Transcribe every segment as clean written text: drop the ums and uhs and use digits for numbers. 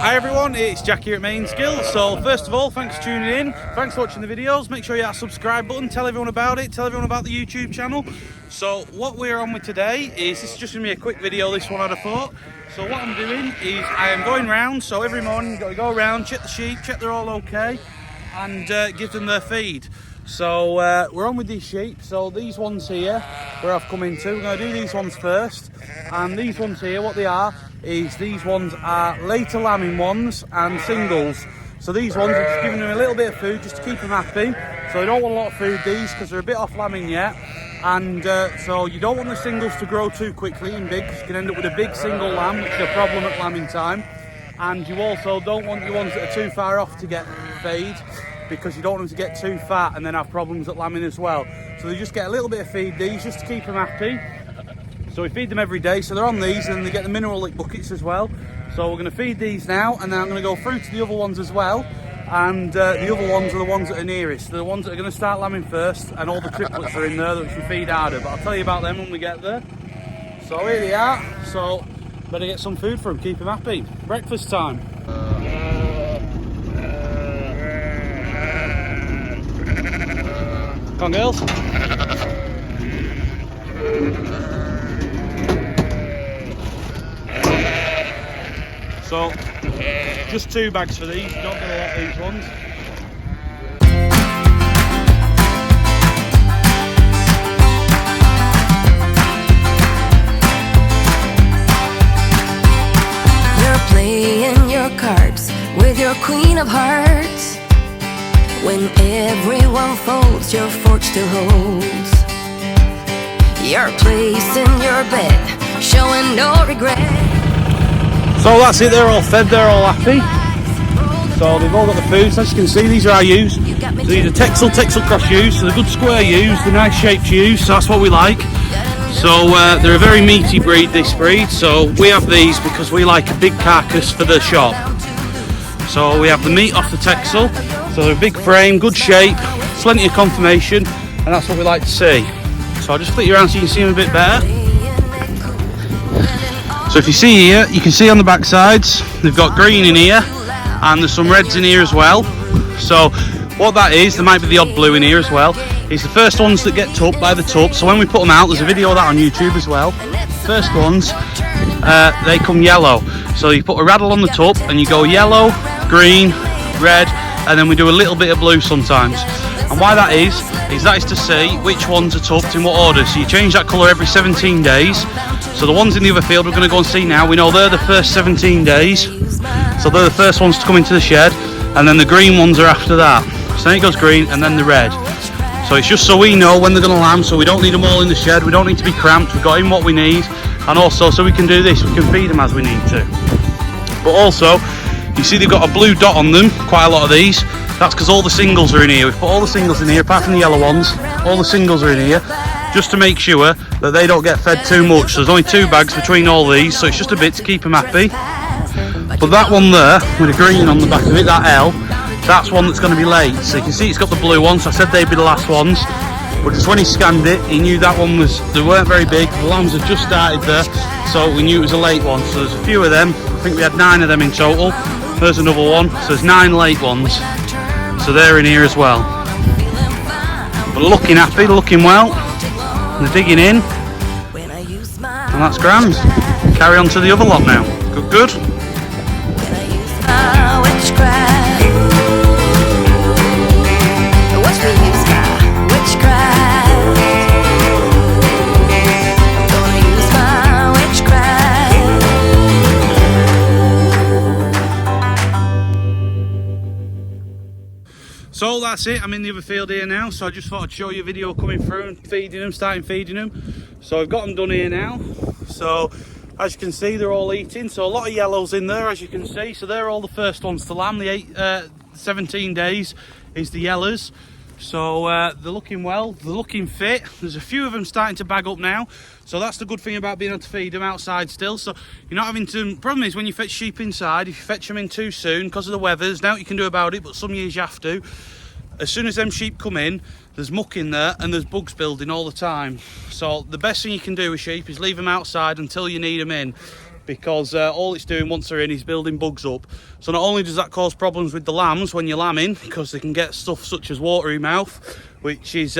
Hi everyone, it's Jack here at Mainsgill. So first of all, thanks for tuning in, thanks for watching the videos. Make sure you hit that subscribe button, tell everyone about it, tell everyone about the YouTube channel. So what we're on with today is, this is just going to be a quick video, this one I'd have thought. So what I'm doing is I am going round, so every morning you've got to go around, check the sheep, check they're all okay, and give them their feed. So we're on with these sheep. So these ones here, where I've come into, we're going to do these ones first. And these ones here, what they are, is these ones are later lambing ones and singles. So these ones are just giving them a little bit of food just to keep them happy. So they don't want a lot of food, these, because they're a bit off lambing yet. And so you don't want the singles to grow too quickly and big, because you can end up with a big single lamb, which is a problem at lambing time. And you also don't want your ones that are too far off to get fed, because you don't want them to get too fat and then have problems at lambing as well. So they just get a little bit of feed these just to keep them happy. So we feed them every day, so they're on these, and they get the mineral lick buckets as well. So we're going to feed these now, and then I'm going to go through to the other ones as well. And the other ones are the ones that are nearest. They're the ones that are going to start lambing first, and all the triplets are in there that we should feed harder. But I'll tell you about them when we get there. So here they are. So better get some food for them, keep them happy. Breakfast time. Come on, girls. So, just 2 bags for these, don't get a lot of these ones. You're playing your cards with your queen of hearts. When everyone folds, your fork still holds. You're placing your bet, showing no regret. So that's it, they're all fed, they're all happy. So they've all got the food, so as you can see, these are our ewes. So these are Texel cross ewes, so they're good square ewes, they're nice shaped ewes, so that's what we like. So they're a very meaty breed, this breed, so we have these because we like a big carcass for the shop. So we have the meat off the Texel, so they're a big frame, good shape, plenty of conformation, and that's what we like to see. So I'll just flip you around so you can see them a bit better. So if you see here, you can see on the back sides, they've got green in here, and there's some reds in here as well. So what that is, there might be the odd blue in here as well, is the first ones that get tucked by the tub. So when we put them out, there's a video of that on YouTube as well. First ones, they come yellow. So you put a raddle on the tub, and you go yellow, green, red, and then we do a little bit of blue sometimes. And why that is that is to see which ones are tucked in what order. So you change that colour every 17 days. So the ones in the other field we're going to go and see now, we know they're the first 17 days. So they're the first ones to come into the shed, and then the green ones are after that. So then it goes green and then the red. So it's just so we know when they're going to lamb, so we don't need them all in the shed, we don't need to be cramped, we've got in what we need, and also so we can do this, we can feed them as we need to. But also, you see they've got a blue dot on them, quite a lot of these. That's because all the singles are in here. We've put all the singles in here, apart from the yellow ones. All the singles are in here, just to make sure that they don't get fed too much. So there's only 2 bags between all these, so it's just a bit to keep them happy. But that one there, with a green on the back of it, that L, that's one that's going to be late. So you can see it's got the blue one, so I said they'd be the last ones. But just when he scanned it, he knew that one was, they weren't very big, the lambs had just started there, so we knew it was a late one. So there's a few of them, I think we had 9 of them in total. There's another one, so there's 9 late ones. So they're in here as well. But looking happy, they're looking well. They're digging in. And that's grand. Carry on to the other lot now. Good. So that's it, I'm in the other field here now, so I just thought I'd show you a video coming through and starting feeding them. So I've got them done here now. So as you can see, they're all eating, so a lot of yellows in there, as you can see. So they're all the first ones to lamb. The 17 days is the yellows. So they're looking well, they're looking fit. There's a few of them starting to bag up now. So that's the good thing about being able to feed them outside still. So you're not having to, problem is when you fetch sheep inside, if you fetch them in too soon because of the weather, there's nothing you can do about it, but some years you have to. As soon as them sheep come in, there's muck in there and there's bugs building all the time. So the best thing you can do with sheep is leave them outside until you need them in. because all it's doing once they're in is building bugs up. So not only does that cause problems with the lambs when you're lambing, because they can get stuff such as watery mouth, which is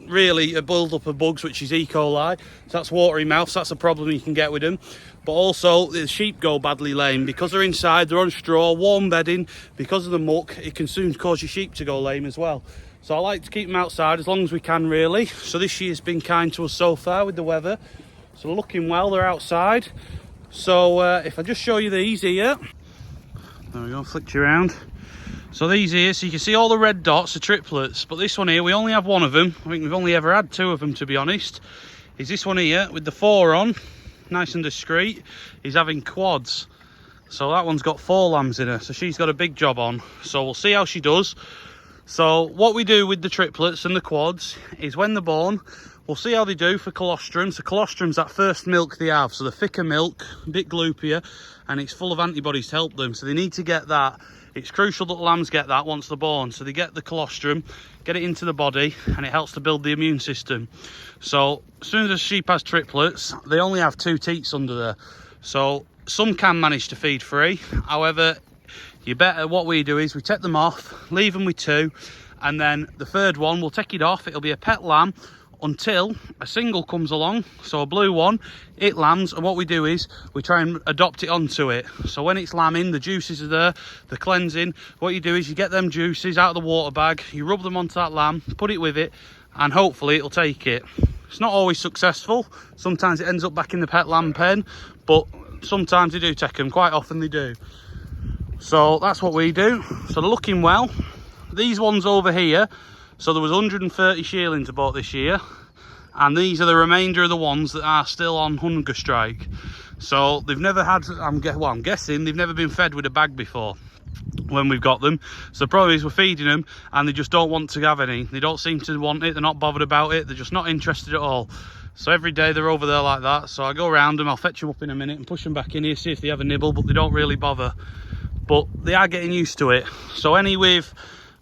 really a build-up of bugs, which is E. coli. So that's watery mouth, so that's a problem you can get with them. But also the sheep go badly lame because they're inside, they're on straw, warm bedding. Because of the muck, it can soon cause your sheep to go lame as well. So I like to keep them outside as long as we can, really. So this year's been kind to us so far with the weather. So they're looking well, they're outside. So if I just show you these here, there we go, flick you around. So these here, so you can see all the red dots are triplets, but this one here, we only have one of them. I think we've only ever had two of them, to be honest. Is this one here with the 4 on, nice and discreet. He's having quads. So that one's got 4 lambs in her, so she's got a big job on. So we'll see how she does. So what we do with the triplets and the quads is when they're born, we'll see how they do for colostrum. So colostrum's that first milk they have, so the thicker milk, a bit gloopier, and it's full of antibodies to help them. So they need to get that. It's crucial that the lambs get that once they're born. So they get the colostrum, get it into the body, and it helps to build the immune system. So as soon as a sheep has triplets, they only have 2 teats under there. So some can manage to feed free. However, what we do is we take them off, leave them with 2, and then the third one, we'll take it off. It'll be a pet lamb until a single comes along, so a blue one, it lambs, and what we do is we try and adopt it onto it. So when it's lambing, the juices are there, the cleansing. What you do is you get them juices out of the water bag, you rub them onto that lamb, put it with it, and hopefully it'll take it. It's not always successful. Sometimes it ends up back in the pet lamb pen, but sometimes they do take them. Quite often they do. So that's what we do. So they're looking well. These ones over here, so there was 130 shearlings I bought this year, and these are the remainder of the ones that are still on hunger strike. So they've never had, I'm guessing they've never been fed with a bag before when we've got them. So the problem is we're feeding them and they just don't want to have any. They don't seem to want it, they're not bothered about it, they're just not interested at all. So every day they're over there like that. So I go around them, I'll fetch them up in a minute and push them back in here, see if they have a nibble, but they don't really bother. But they are getting used to it. So any with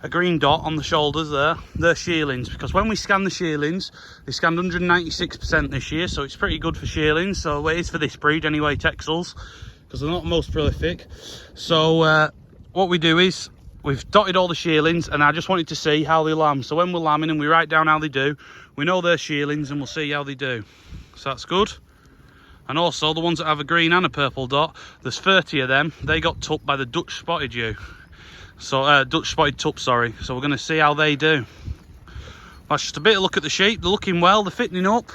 a green dot on the shoulders there, they're shearlings, because when we scan the shearlings, they scanned 196% this year, so it's pretty good for shearlings. So it is for this breed anyway, Texels, because they're not most prolific. So what we do is we've dotted all the shearlings, and I just wanted to see how they lamb. So when we're lambing and we write down how they do, we know they're shearlings and we'll see how they do. So that's good. And also the ones that have a green and a purple dot, there's 30 of them. They got tupped by the Dutch spotted ewe. So Dutch spotted tup, sorry. So we're going to see how they do. That's just a bit of a look at the sheep. They're looking well, they're fitting up.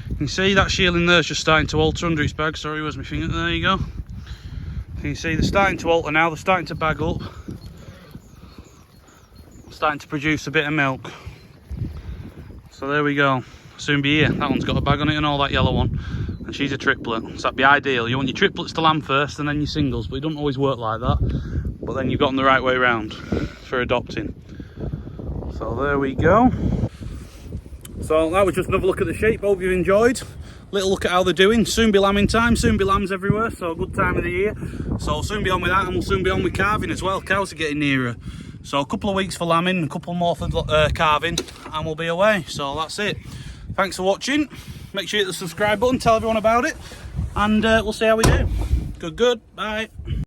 You can see that shearling there's just starting to alter under its bag. Sorry, where's my finger? There you go. Can you see they're starting to alter now, they're starting to bag up. Starting to produce a bit of milk. So there we go. Soon be here. That one's got a bag on it and all, that yellow one. And she's a triplet, so that'd be ideal. You want your triplets to lamb first and then your singles, but it doesn't always work like that. But then you've got them the right way around for adopting. So there we go. So that was just another look at the sheep. Hope you enjoyed. Little look at how they're doing. Soon be lambing time, soon be lambs everywhere, so a good time of the year. So I'll soon be on with that, and we'll soon be on with calving as well. Cows are getting nearer. So a couple of weeks for lambing, a couple more for calving, and we'll be away. So that's it. Thanks for watching. Make sure you hit the subscribe button, tell everyone about it, and we'll see how we do. Good, bye.